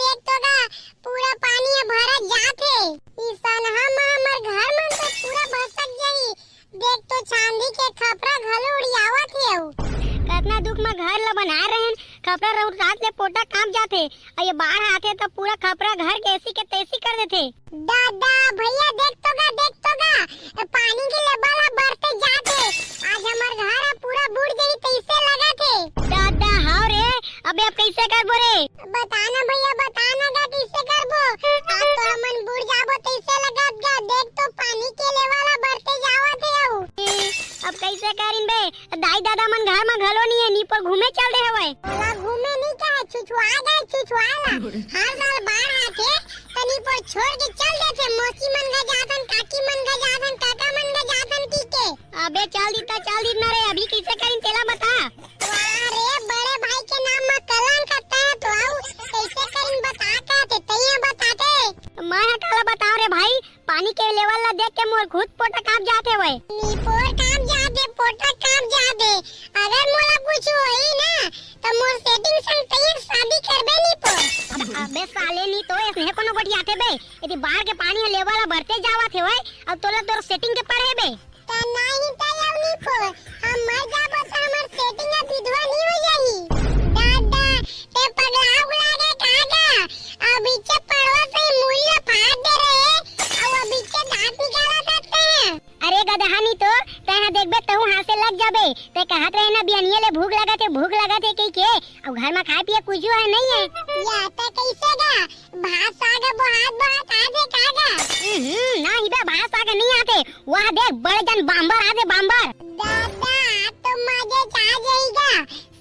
देख तो गा पूरा पानी भरा जाथे। ई सनहा में हमर घर में तो पूरा भसक जाई। देख तो चांदी के खपरा घलो उड़ियावत हे। कितना दुख में घर ला बना रहे खपरा रउर रात ले पोटा कांप जाथे और ये बाढ़ आथे तो पूरा खपरा घर कैसी के तैसी कर देथे। दादा भैया देख तो गा पानी के लेवल बढ़ते जाथे। आज हमर घर पूरा बुड़ गई तैसे लगा थे। दादा हां रे अबे अब कैसे करबो रे? बताना भैया बताना गा कैसे करबो। आज तो हमन बुड़ जाबो तैसे लगत गा। देख तो पानी के लेवल बढ़ते जावत हे। अब कैसे करिन बे? दाई दादा मन घर में घलो नहीं है नी पर घूमे चल रहे हवे। ओला घूमे नहीं का छुछुआ गए छुछुआला। हर साल बाढ़ आथे तनी पर छोड़ के चल देथे। मौसी मन गा जाथन काकी मन गा जाथन काका मन गा जाथन की के। अबे चल दी ना रे अभी कैसे करिन तेला बता। वाह रे बड़े भाई के नाम में कलंक करता है तो आओ कैसे करिन बता के तैया बताते। मैं काला बताओ रे भाई पानी के लेवल ला देख के मोर खुद पोटा कांप जाथे वे। नी पोर कांप जाते पोटा कांप जाते। अगर मोला कुछ होई ना तो मोर सेटिंग संग तैयार शादी करबे नी पोर। अबे साले नी तो इसने कोनो बड़ी आथे बे यदि बाहर के पानी लेवल बढ़ते जावत हे वे अब तोला तोर सेटिंग के पड़े बे त नहीं तैयार नी पोर। हम मर जाबो त हमर सेटिंग विधवा नी हो जाई। दादा ते पगला उगला के कागा अभी से पड़वा से मुइला फाड़ दे रहे और अभी से दांत निकाला सकते हैं। अरे गदहानी तो तहां देखबे तहु हाथ से लग जाबे ते कहत रहे ना बियनिए ले भूख लगा थे कई के अब घर में खाए पिए कुछ है नहीं है। या त कैसे गा भात साग बहुत आजे कागा। ना हिबे भात साग नहीं आते वहां देख बड़े जन बांबर आते बांबर। दादा तो मजे आ जाएगा।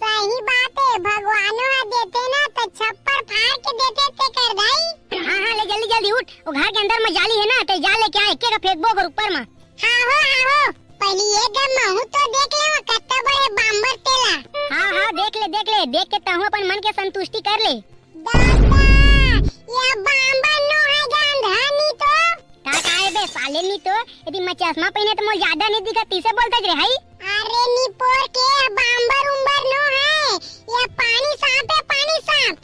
सही बात है भगवानों देते ना तो छप्पर फाड़ के देते ते कर भाई। हां ले जल्दी उठ वो घर के अंदर में जाली है ना ते जाल लेके आ एक का फेंकबो और ऊपर में। हां हो पहले ये गम तो देख ले कितना बड़े बांबर तेला। हां देख के तहु अपन मन के संतुष्टि कर ले। दादा ये बांबर नो है गंधानी तो का काहे बे साले नी तो यदि मैं चश्मा पहने तो मोर ज्यादा नहीं दिखत तीसे बोलता रे भाई। अरे निपोर के बांबर उम्बर नो है ये पानी सांप है पानी सांप।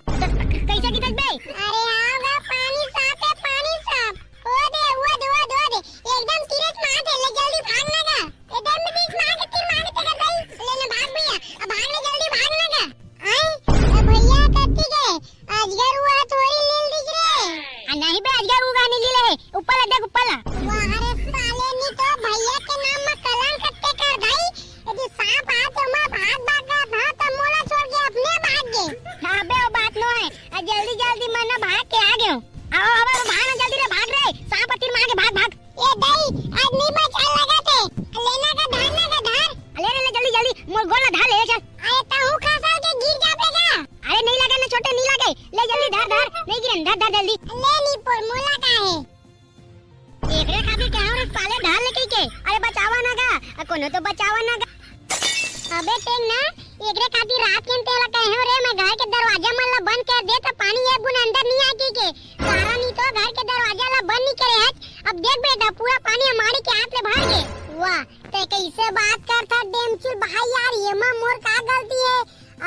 कैसे दिखत बे? अरे आओगा पानी सांप है पानी सांप। ओ दे एकदम तीरथ मार दे ले जल्दी भागना गा। एकदम तीरथ मार के तीर मार के गई लेने भाग भैया अब भाग ले जल्दी भागना गा। आई भैया कत्ती गए अजगर हुआ थोड़ी लील दिख रे। नहीं बे अजगर उगा नहीं लीले ऊपर ला देख ऊपर ला। वाह रे साले नी तो भैया के नाम में कलंक करते कर भाई। यदि सांप आ तो मैं भाग था तो मोला छोड़ के अपने भाग गए। हां बे वो बात नो है जल्दी मैं ना भाग के आ गयो। आओ भाग ना जल्दी रे भाग रे सांप तीर मार के भाग। ये दई आज नहीं बचा लगा थे लेना का धार ले जल्दी मोर गोला धार ले चल। आए तो हूं खसा के गिर जाबेगा। अरे नहीं लगे ना छोटे नहीं लगे ले जल्दी धार नहीं गिरन धार जल्दी ले नी पर मोला का है। एकरे खातिर के हमरे साले धार लेके के अरे बचावा ना गा कोनो तो बचावा ना गा। अबे टेंग ना एकरे खातिर रात के तेला कहे रे मैं घर के दरवाजा मन ला बंद कर दे तो पानी एक बुन अंदर नहीं आके के सारा नहीं तो घर के दरवाजा ला बंद नहीं करे है। अब देख बेटा पूरा पानी हमारे के हाथ में भर गए। वाह ते कैसे बात करता डेमचुल भाई यार ये मां मोर का गलती है।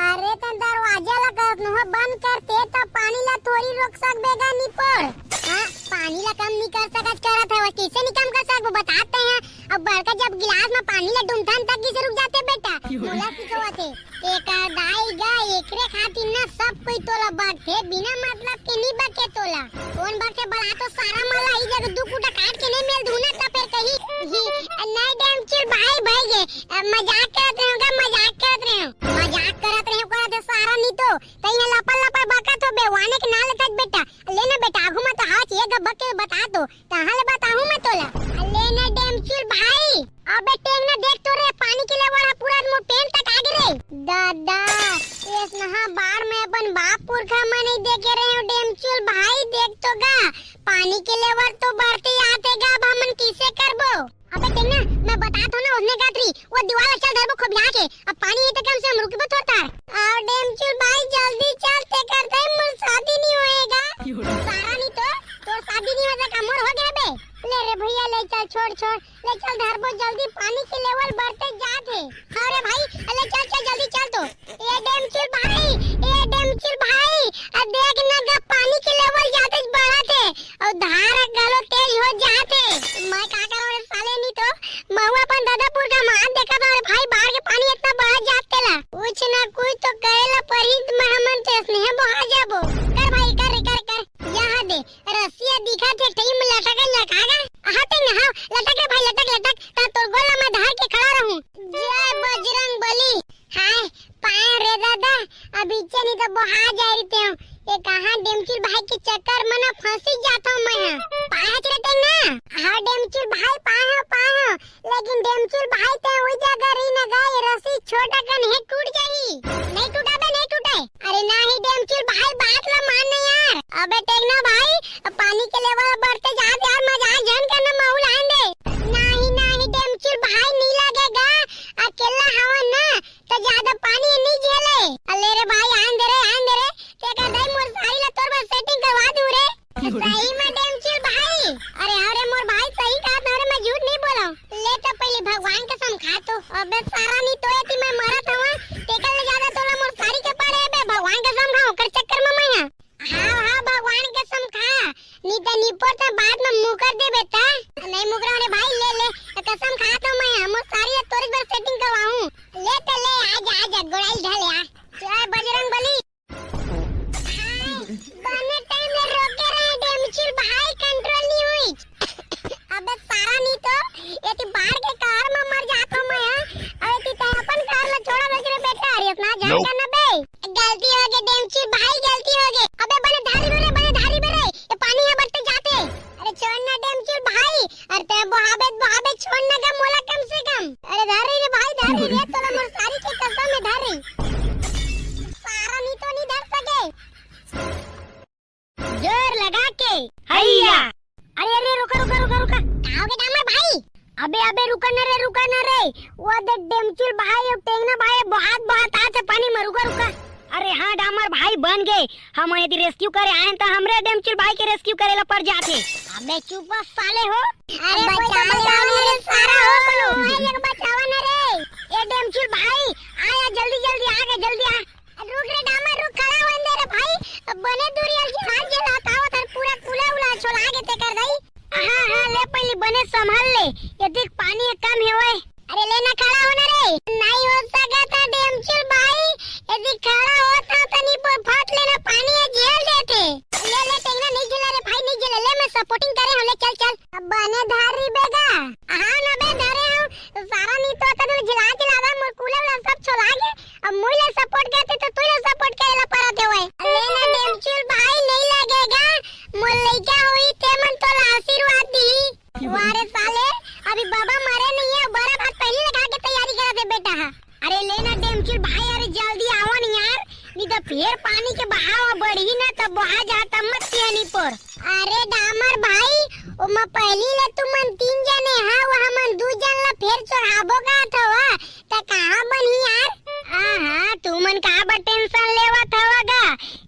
अरे तो दरवाजा ला कर न बंद करते तो पानी ला थोड़ी रोक सकबेगा नहीं पर। हां पानी ला कम नहीं कर सकत करत है कैसे नहीं कम कर सकबो बताते हैं। अब बड़का जब गिलास में पानी ला डुमथान तक कैसे रुक जाते बेटा मोला सिखवाते एक दाई गा एकरे खातिर ना सब कोई तोला बाटे बिना मतलब के नहीं बके तोला कौन बाटे बड़ा तो सारा मला ई जगह दू कुटा काट के नहीं मिल दूना त फिर कहीं नहीं डैम चिल भाई गे मजाक करत रहे हो तो सारा नहीं तो तई लपल बका तो बेवाने के नाल तक बेटा लेना बेटा आगू मत हाथ ये गब्बा के बता दो कहां ले बताऊं मैं तोला लेना डैम चिल भाई। अबे टेंग ना देख तो रे पानी के ले बड़ा पूरा मो पेन तक आ गिरे। दादा इस नहा बार में अपन बाप पुरखा मने देखे रहे हो डेमचुल भाई देख तो गा पानी के लेवल तो बढ़ते आते गा अब हमन कैसे करबो। अबे टेंग ना मैं बता तो ना उसने गात्री वो दीवार चल धरबो खबिया के अब पानी है तो कम से हम रुकबो थोड़ा और डेमचुल भाई जल्दी चलते करते मोर शादी नहीं होएगा। सारा नहीं तो तोर शादी नहीं होता का मोर हो गया बे। ले रे भैया ले चल छोड़ ले चल धरबो जल्दी पानी के लेवल बढ़ते जाते। अरे भाई ले चल जल्दी चल तो ए डेमचुल भाई अब देख ना गा पानी करी ते ये कहां डेमचुल भाई के चक्कर में ना फंसी जाता हूं मैं। पाहच रहते ना हां डेमचुल भाई पाहो लेकिन डेमचुल भाई ते ओई जगह रही ना गए रस्सी छोटा कन है टूट जाई। नहीं टूटा बे नहीं टूटे। अरे नहीं डेमचुल भाई बात ला मान यार। अबे टेकना भाई पानी के लेवल बढ़ते जा यार मजा जन करना माहौल आंदे। नहीं डेमचुल भाई नहीं लगेगा अकेला हवा ना तो ज्यादा पानी नहीं झेले। अले रे भाई आंदे रे तेका दई मोर सारी ला तोर बस सेटिंग करवा दूं रे। सही में डेमचुल भाई। अरे मोर भाई सही कहा मेरे मैं झूठ नहीं बोला। ले तो पहले भगवान कसम खा तो अबे सारा नहीं तो एती मैं मरत हवा तेका ले ज्यादा तोला मोर सारी के पाड़े बे भगवान कसम खाओ कर चक्कर में मैं। हां भगवान कसम खा नहीं तो निपर तो बाद में मुंह कर दे बेटा। नहीं मुकरा रे भाई ले कसम खा तो मैं मोर सारी तोरी बस सेटिंग करवाऊं। ले तो ले आजा गोड़ाई ढल आ जय बजरंग बली। बने टाइम में रोके रहे डेमचुल भाई कंट्रोल नहीं हुई। अबे सारा नहीं तो ये बाहर के कार में मर जाता मैं। अरे ती तो अपन कार में छोड़ा बच रे बेटा। अरे अपना जान करना बे गलती हो गई डेमचुल भाई गलती हो गई। अबे बने धारी बेरे ये पानी है बढ़ते जाते। अरे छोड़ना डेमचुल भाई अरे ते बहाबे छोड़ना का मोला कम से कम। अरे धारी रे भाई धारी रे तोला मोर सारी के कसम में धारी सारा नहीं तो नहीं धर सके जोर लगा के हैया। अरे रुका आओगे डामर भाई। अबे रुका ना रे वो देख डेमचुल भाई और टेंगना भाई बहुत आज पानी में रुका। अरे हाँ डामर भाई बन गए हम यदि रेस्क्यू करे आए तो हमरे डेमचुल भाई के रेस्क्यू करेला पड़ जाते। अबे चुप साले हो। अरे बचाओ रे सारा हो बोलो एक बचाओ ना रे ये डेमचुल भाई आया जल्दी आगे जल्दी आ। रुक रे डामर रुक खड़ा हो अंदर रे भाई बने दूरी से हाथ जलाता हो तर पूरा कूला उला छोड़ आगे ते कर दई। हां ले पहले बने संभाल ले ये देख पानी कम है ओए। अरे लेना खड़ा होना रे नहीं हो सकता डेमचुल भाई यदि खड़ा होता तो नहीं फट लेना पानी है झेल देते। ले टेंगना नहीं झेला रे भाई नहीं झेला ले मैं सपोर्टिंग करे हूं ले चल अब बने धारी बेगा। हां ना बे धारे हूं सारा नहीं तो तू झिला मोर कूला वाला सब छोड़ा के अब मुझे सपोर्ट करते तो तू सपोर्ट करेला पड़ते होए। लेना डेमचुल भाई नहीं लगेगा मोर लइका होई ते मन तो आशीर्वाद दी। वारे साले अभी बाबा मरे नहीं है बड़ा भात पहले लगा के तैयारी करा दे बेटा। अरे लेना डेमचुल भाई अरे जल्दी आओ न यार नहीं तो फिर पानी के बहाव बढ़ी ना तब बहा जाता मत पियानी पर। अरे डामर भाई ओ म पहली ले तुमन 3 जने हां वो हमन 2 जन ला फिर चढ़ाबो का थवा त कहां बनी यार। हां तुमन का बा टेंशन लेवत हवागा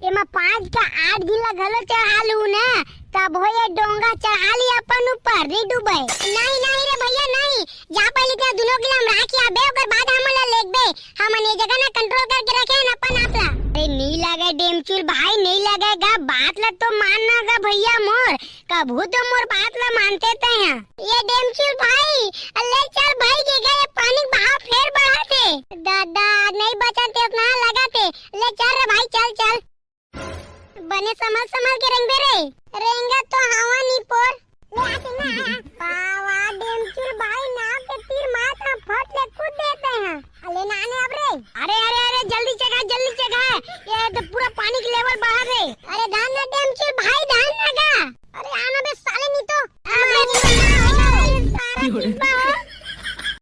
एमा 5 का 8 गिला घलो चढ़ालू ना तब हो ये डोंगा चढ़ा ली अपन ऊपर नहीं डूबे। नहीं रे भैया नहीं जा पहले ते दोनों गिला हम राखी आबे ओकर बाद हमला लेबे हमन ये जगह ना कंट्रोल करके रखे न अपन आपला। अरे नहीं लगे डेमचुल भाई नहीं लगेगा बात ला तो मानना गा भैया मोर कबू तो मोर बात ला मानते थे हैं। ये डेमचुल भाई ले चल भाई के गए पानी बहाव फिर बढ़ाते दादा नहीं बचाते उतना लगाते ले चल रे भाई चल बने संभाल के रेंगा तो हवा नहीं पोर ले आते ना पावा डेमचुल भाई नाव के तीर माथा फट ले कूद देते हैं। अले नाने अब रे अरे जल्दी चढ़ा ये तो पूरा पानी की लेवल बढ़ा दे। अरे